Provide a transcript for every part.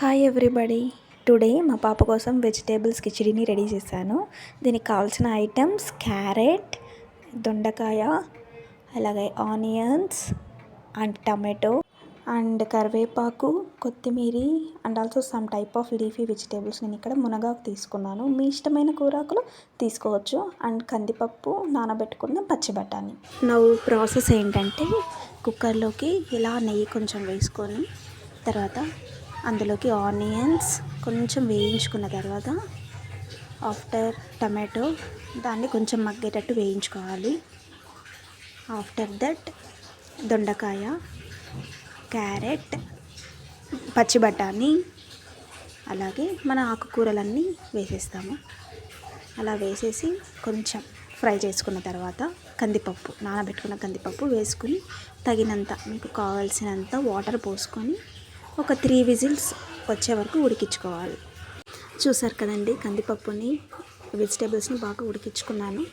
Hi everybody. Today మా పాప కోసం వెజిటేబుల్స్ కిచిడిని రెడీ చేశాను. దీనికి కావాల్సిన ఐటమ్స్ క్యారెట్, దొండకాయ, అలాగే ఆనియన్స్ అండ్ టమాటో అండ్ కరివేపాకు, కొత్తిమీర and also some type of leafy vegetables. నేను ఇక్కడ మునగాకు తీసుకున్నాను, మీ ఇష్టమైన కూరాకులు తీసుకోవచ్చు. అండ్ కందిపప్పు, నానబెట్టుకున్న పచ్చి బఠానీ. ప్రాసెస్ ఏంటంటే కుక్కర్లోకి ఇలా నెయ్యి కొంచెం వేసుకొని తర్వాత అందులోకి ఆనియన్స్ కొంచెం వేయించుకున్న తర్వాత ఆఫ్టర్ టమాటో దాన్ని కొంచెం మగ్గేటట్టు వేయించుకోవాలి. ఆఫ్టర్ దట్ దొండకాయ, క్యారెట్, పచ్చి బఠానీ అలాగే మన ఆకుకూరలన్నీ వేసేస్తాము. అలా వేసేసి కొంచెం ఫ్రై చేసుకున్న తర్వాత కందిపప్పు, నానబెట్టుకున్న కందిపప్పు వేసుకుని తగినంత మీకు కావాల్సినంత వాటర్ పోసుకొని ఒక 3 విజిల్స్ వచ్చే వరకు ఉడికించుకోవాలి. చూసారు కదండి, కందిపప్పుని వెజిటేబుల్స్ని బాగా ఉడికించుకున్నాను.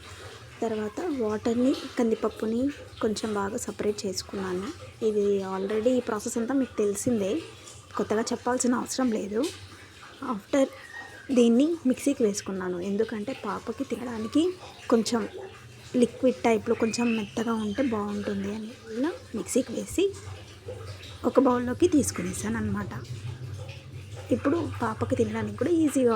తర్వాత వాటర్ని కందిపప్పుని కొంచెం బాగా సపరేట్ చేసుకున్నాను. ఇది ఆల్రెడీ ఈ ప్రాసెస్ అంతా మీకు తెలిసిందే, కొత్తగా చెప్పాల్సిన అవసరం లేదు. ఆఫ్టర్ దీన్ని మిక్సీకి వేసుకున్నాను, ఎందుకంటే పాపకి తినడానికి కొంచెం లిక్విడ్ టైప్లో కొంచెం మెత్తగా ఉంటే బాగుంటుంది అని ఇలా మిక్సీకి వేసి ఒక బౌల్లోకి తీసుకునేసాను అనమాట. ఇప్పుడు పాపకి తినడానికి కూడా ఈజీగా